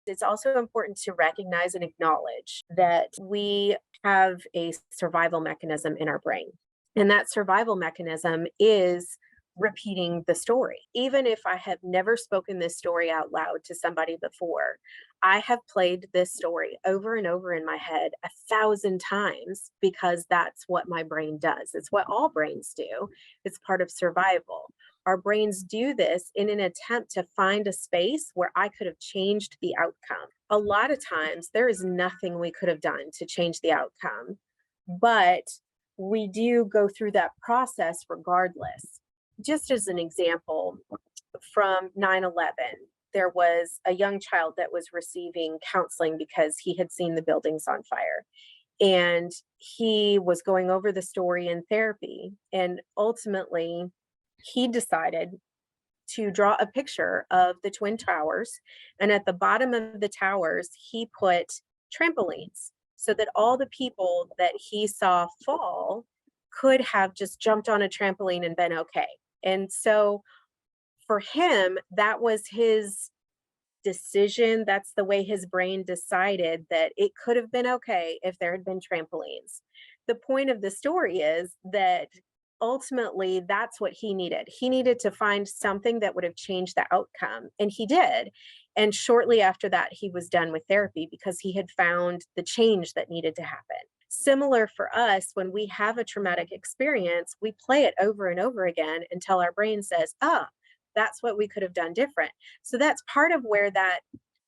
It's also important to recognize and acknowledge that we have a survival mechanism in our brain. And that survival mechanism is repeating the story. Even if I have never spoken this story out loud to somebody before, I have played this story over and over in my head 1,000 times because that's what my brain does. It's what all brains do. It's part of survival. Our brains do this in an attempt to find a space where I could have changed the outcome. A lot of times, there is nothing we could have done to change the outcome, but we do go through that process regardless. Just as an example, from 9/11, there was a young child that was receiving counseling because he had seen the buildings on fire. And he was going over the story in therapy. And ultimately, he decided to draw a picture of the Twin Towers. And at the bottom of the towers, he put trampolines so that all the people that he saw fall could have just jumped on a trampoline and been okay. And so for him, that was his decision. That's the way his brain decided that it could have been okay if there had been trampolines. The point of the story is that ultimately that's what he needed. He needed to find something that would have changed the outcome, and he did. And shortly after that, he was done with therapy because he had found the change that needed to happen. Similar for us, when we have a traumatic experience, we play it over and over again until our brain says, ah, that's what we could have done different. So that's part of where that,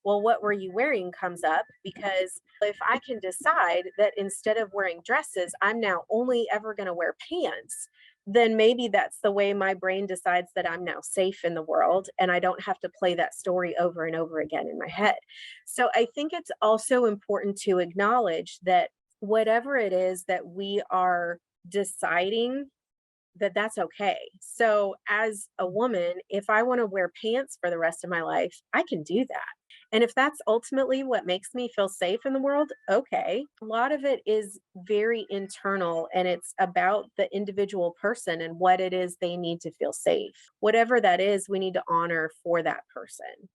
well, what were you wearing comes up, because if I can decide that instead of wearing dresses, I'm now only ever going to wear pants, then maybe that's the way my brain decides that I'm now safe in the world and I don't have to play that story over and over again in my head. So I think it's also important to acknowledge that whatever it is that we are deciding, that that's okay. So as a woman, if I want to wear pants for the rest of my life, I can do that. And if that's ultimately what makes me feel safe in the world, okay. A lot of it is very internal and it's about the individual person and what it is they need to feel safe. Whatever that is, we need to honor for that person.